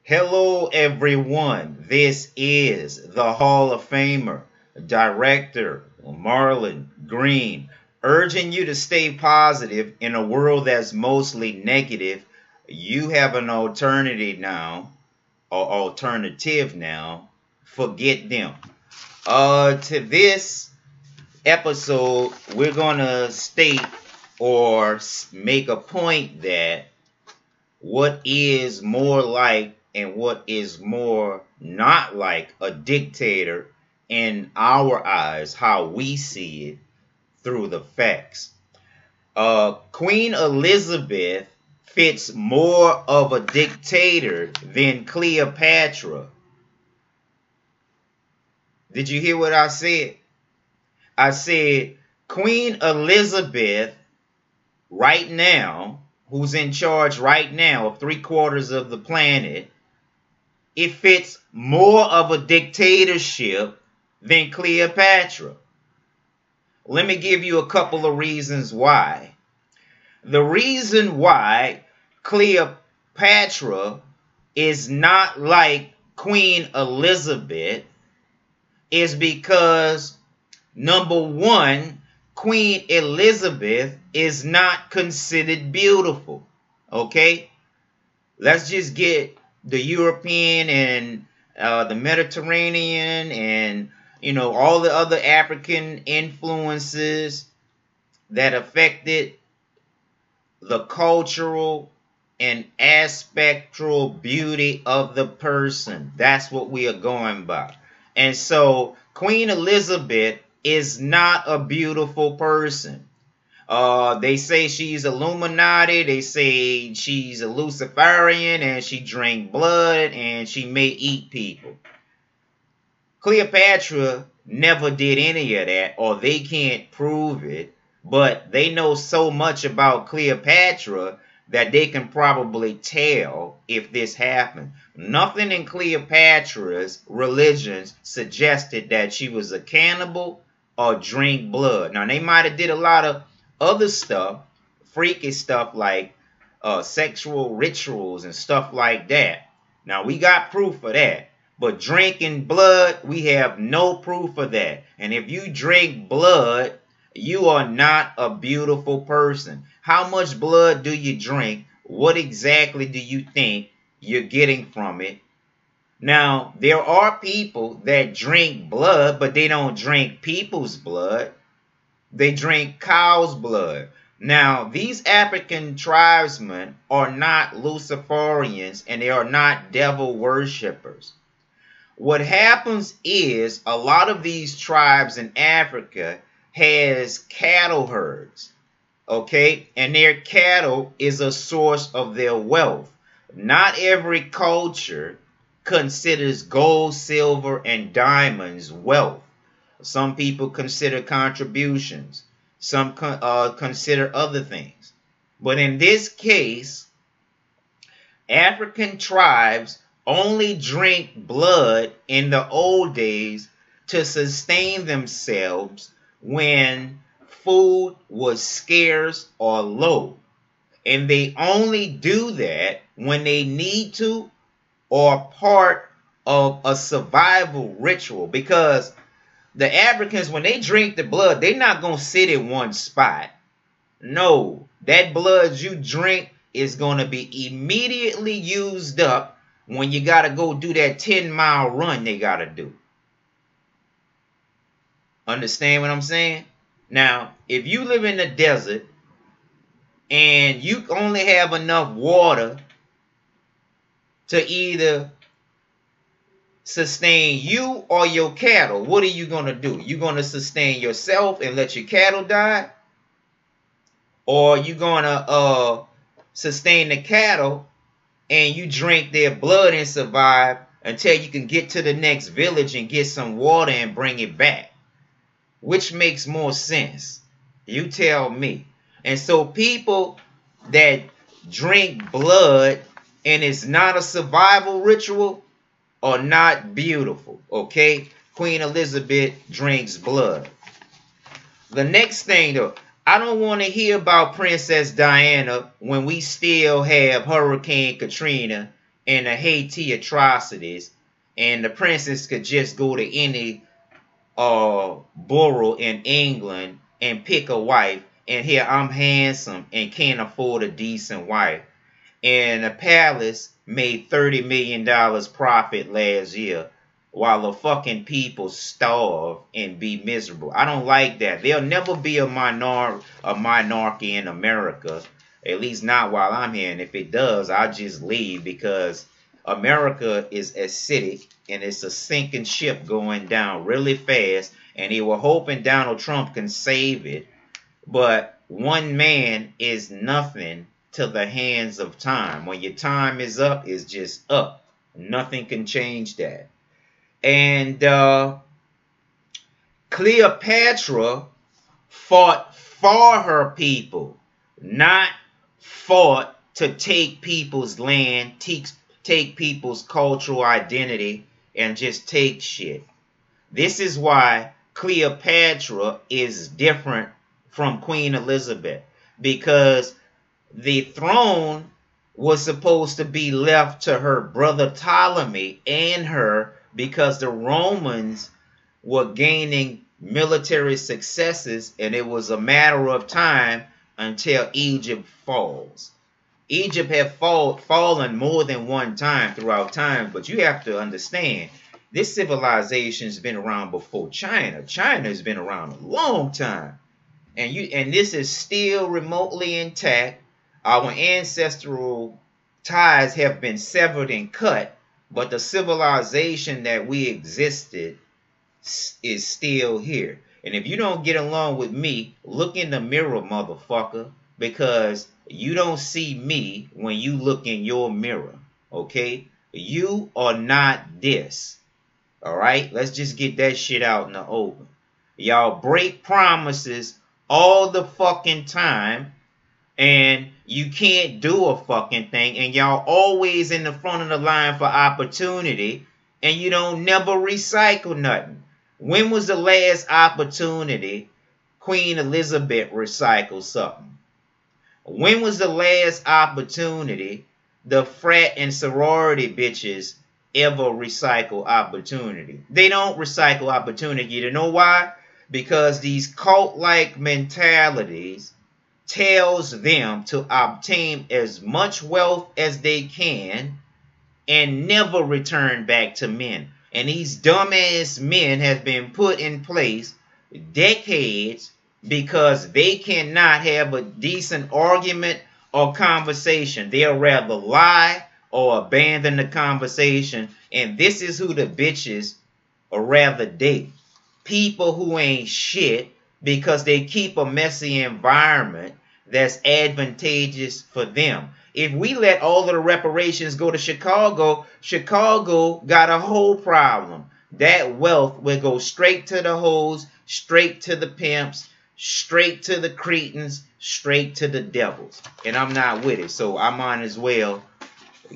Hello, everyone. This is the Hall of Famer, Director Marlon Green, urging you to stay positive in a world that's mostly negative. You have an alternative now, Forget them. To this episode, we're gonna state or make a point that what is more like and what is more not like a dictator in our eyes, how we see it through the facts. Queen Elizabeth fits more of a dictator than Cleopatra. Did you hear what I said? I said Queen Elizabeth right now, who's in charge right now of 3/4 of the planet, it fits more of a dictatorship than Cleopatra. Let me give you a couple of reasons why. The reason why Cleopatra is not like Queen Elizabeth is because, number one, Queen Elizabeth is not considered beautiful. Okay? Let's just get the European and the Mediterranean and, all the other African influences that affected the cultural and aspectual beauty of the person. That's what we are going by. And so Queen Elizabeth is not a beautiful person. They say she's Illuminati. They say she's a Lucerfarian and she drank blood and she may eat people. Cleopatra never did any of that, or they can't prove it, but they know so much about Cleopatra that they can probably tell if this happened. Nothing in Cleopatra's religions suggested that she was a cannibal or drink blood. Now, they might have did a lot of other stuff, freaky stuff like sexual rituals and stuff like that. Now, we got proof of that. But drinking blood, we have no proof of that. And if you drink blood, you are not a beautiful person. How much blood do you drink? What exactly do you think you're getting from it? Now, there are people that drink blood, but they don't drink people's blood. They drink cow's blood. Now, these African tribesmen are not Luciferians and they are not devil worshippers. What happens is a lot of these tribes in Africa has cattle herds, okay? And their cattle is a source of their wealth. Not every culture considers gold, silver, and diamonds wealth. Some people consider contributions. Some consider other things. But in this case, African tribes only drink blood in the old days to sustain themselves when food was scarce or low. And they only do that when they need to or part of a survival ritual. Because the Africans, when they drink the blood, they're not going to sit in one spot. No, that blood you drink is going to be immediately used up when you got to go do that 10-mile run they got to do. Understand what I'm saying? Now, if you live in the desert and you only have enough water to either sustain you or your cattle, what are you going to do? You're going to sustain yourself and let your cattle die? Or you going to sustain the cattle and you drink their blood and survive until you can get to the next village and get some water and bring it back? Which makes more sense? You tell me. And so people that drink blood and it's not a survival ritual are not beautiful, okay? Queen Elizabeth drinks blood. The next thing, though, I don't want to hear about Princess Diana when we still have Hurricane Katrina and the Haiti atrocities, and the princess could just go to any borough in England and pick a wife, and here I'm handsome and can't afford a decent wife. And the palace made $30 million profit last year while the fucking people starve and be miserable. I don't like that. There'll never be a monarchy in America, at least not while I'm here. And if it does, I'll just leave, because America is acidic and it's a sinking ship going down really fast. And they were hoping Donald Trump can save it. But one man is nothing to the hands of time. When your time is up, it's just up. Nothing can change that. And Cleopatra fought for her people, not fought to take people's land, take people's cultural identity, and just take shit. This is why Cleopatra is different from Queen Elizabeth, because the throne was supposed to be left to her brother Ptolemy and her, because the Romans were gaining military successes, and it was a matter of time until Egypt falls. Egypt had fallen more than one time throughout time, but you have to understand, this civilization has been around before China. China has been around a long time. And this is still remotely intact. Our ancestral ties have been severed and cut, but the civilization that we existed is still here. And if you don't get along with me, look in the mirror, motherfucker, because you don't see me when you look in your mirror, okay? You are not this, all right? Let's just get that shit out in the open. Y'all break promises all the fucking time, and you can't do a fucking thing, and y'all always in the front of the line for opportunity, and you don't never recycle nothing. When was the last opportunity Queen Elizabeth recycled something? When was the last opportunity the frat and sorority bitches ever recycle opportunity? They don't recycle opportunity. You know why? Because these cult-like mentalities tells them to obtain as much wealth as they can and never return back to men. And these dumbass men have been put in place decades because they cannot have a decent argument or conversation. They'll rather lie or abandon the conversation. And this is who the bitches are rather date. People who ain't shit, because they keep a messy environment that's advantageous for them. If we let all of the reparations go to Chicago, Chicago got a whole problem. That wealth will go straight to the hoes, straight to the pimps, straight to the cretins, straight to the devils. And I'm not with it, so I might as well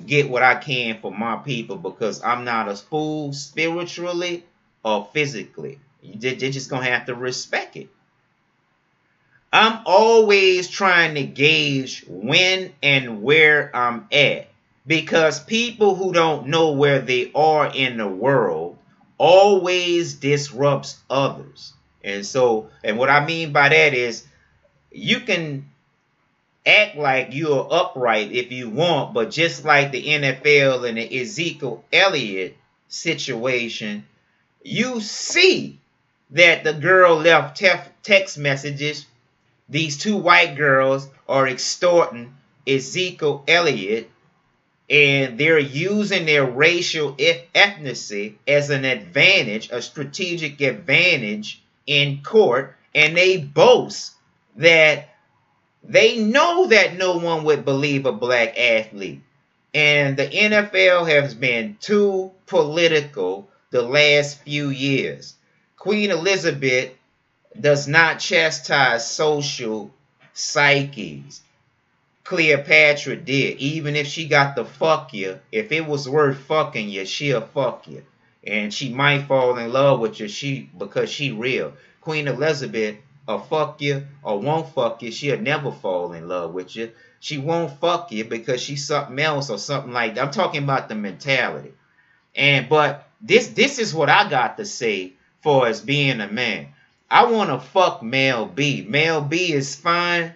get what I can for my people, because I'm not a fool spiritually or physically. They're just going to have to respect it. I'm always trying to gauge when and where I'm at, because people who don't know where they are in the world always disrupts others. And what I mean by that is, you can act like you're upright if you want, but just like the NFL and the Ezekiel Elliott situation, you see that the girl left text messages. These two white girls are extorting Ezekiel Elliott, and they're using their racial ethnicity as an advantage, a strategic advantage in court, and they boast that they know that no one would believe a black athlete. And the NFL has been too political the last few years. Queen Elizabeth does not chastise social psyches. Cleopatra did. Even if she got to fuck you, if it was worth fucking you, she'll fuck you. And she might fall in love with you because she real. Queen Elizabeth will fuck you or won't fuck you. She'll never fall in love with you. She won't fuck you because she's something else or something like that. I'm talking about the mentality. But this is what I got to say for as being a man. I want to fuck Mel B. Mel B is fine,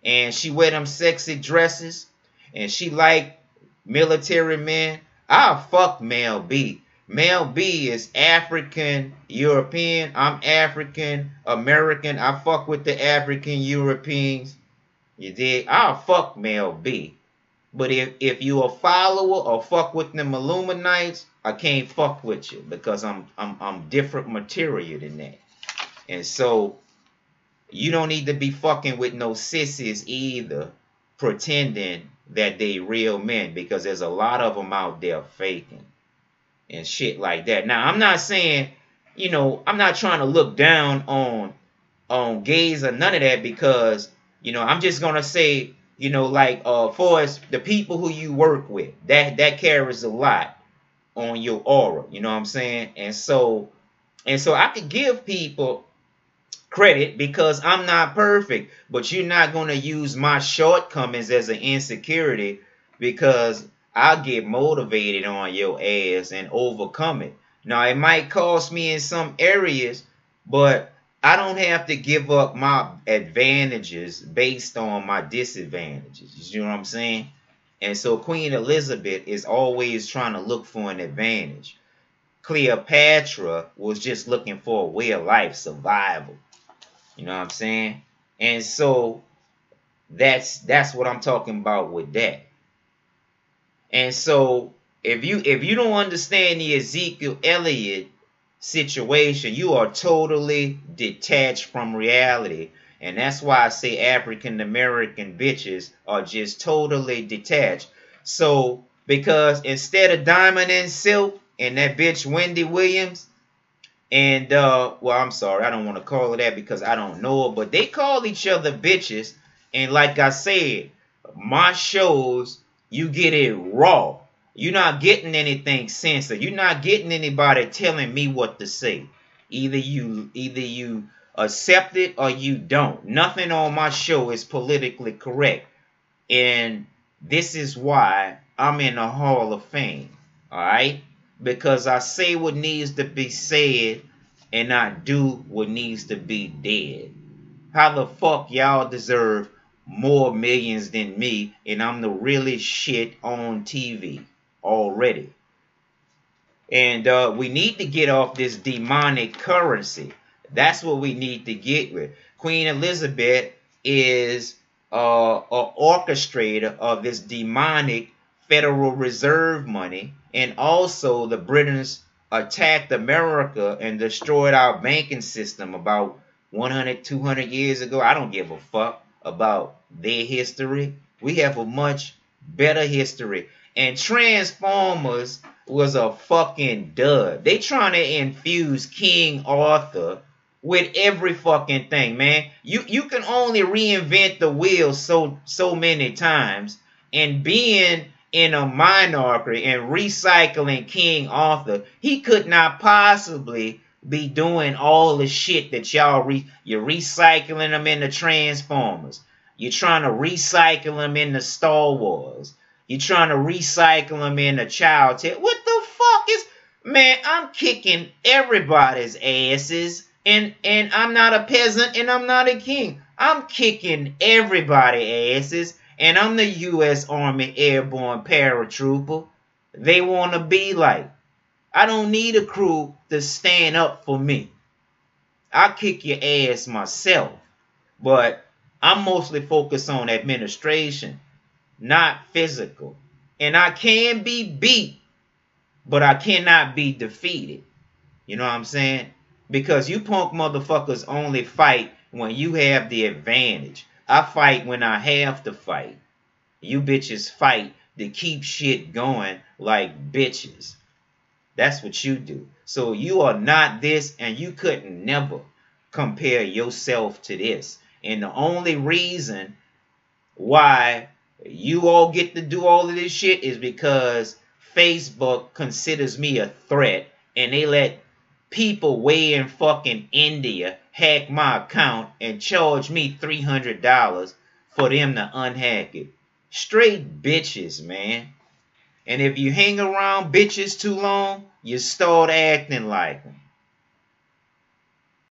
and she wear them sexy dresses, and she like military men. I'll fuck Mel B. Mel B is African European. I'm African American. I fuck with the African Europeans. You dig? I'll fuck Mel B. But if you a follower or fuck with them Illuminates, I can't fuck with you because I'm different material than that. And so you don't need to be fucking with no sissies either, pretending that they real men, because there's a lot of them out there faking and shit like that. Now, I'm not saying, you know, I'm not trying to look down on gays or none of that, because, you know, I'm just gonna say, you know, like for us, the people who you work with, that carries a lot on your aura. You know what I'm saying? And so I could give people credit because I'm not perfect, but you're not going to use my shortcomings as an insecurity, because I'll get motivated on your ass and overcome it. Now, it might cost me in some areas, but I don't have to give up my advantages based on my disadvantages. You know what I'm saying? And so Queen Elizabeth is always trying to look for an advantage. Cleopatra was just looking for a way of life, survival. You know what I'm saying? And so that's what I'm talking about with that. And so if you don't understand the Ezekiel Elliott situation, you are totally detached from reality. And that's why I say African American bitches are just totally detached. So because instead of Diamond and Silk and that bitch Wendy Williams, and well, I'm sorry, I don't want to call her that because I don't know her, but they call each other bitches. And like I said, my shows, you get it raw. You're not getting anything censored. You're not getting anybody telling me what to say. Either you accept it or you don't. Nothing on my show is politically correct. And this is why I'm in the Hall of Fame. Alright? Because I say what needs to be said and I do what needs to be dead. How the fuck y'all deserve more millions than me and I'm the really shit on TV already? And we need to get off this demonic currency. That's what we need to get with. Queen Elizabeth is an orchestrator of this demonic Federal Reserve money, and also the Britons attacked America and destroyed our banking system about 100, 200 years ago. I don't give a fuck about their history. We have a much better history. And Transformers was a fucking dud. They trying to infuse King Arthur with every fucking thing, man. You can only reinvent the wheel so many times, and being in a minority and recycling King Arthur, he could not possibly be doing all the shit that you're recycling them into Transformers. You're trying to recycle them into Star Wars. You're trying to recycle them into Child Tale. What the fuck is... Man, I'm kicking everybody's asses. And I'm not a peasant and I'm not a king. I'm kicking everybody's asses. And I'm the U.S. Army Airborne Paratrooper they want to be like. I don't need a crew to stand up for me. I kick your ass myself. But I'm mostly focused on administration, not physical. And I can be beat, but I cannot be defeated. You know what I'm saying? Because you punk motherfuckers only fight when you have the advantage. I fight when I have to fight. You bitches fight to keep shit going like bitches. That's what you do. So you are not this, and you couldn't never compare yourself to this. And the only reason why you all get to do all of this shit is because Facebook considers me a threat, and they let people way in fucking India hack my account and charge me $300 for them to unhack it. Straight bitches, man. And if you hang around bitches too long, you start acting like them.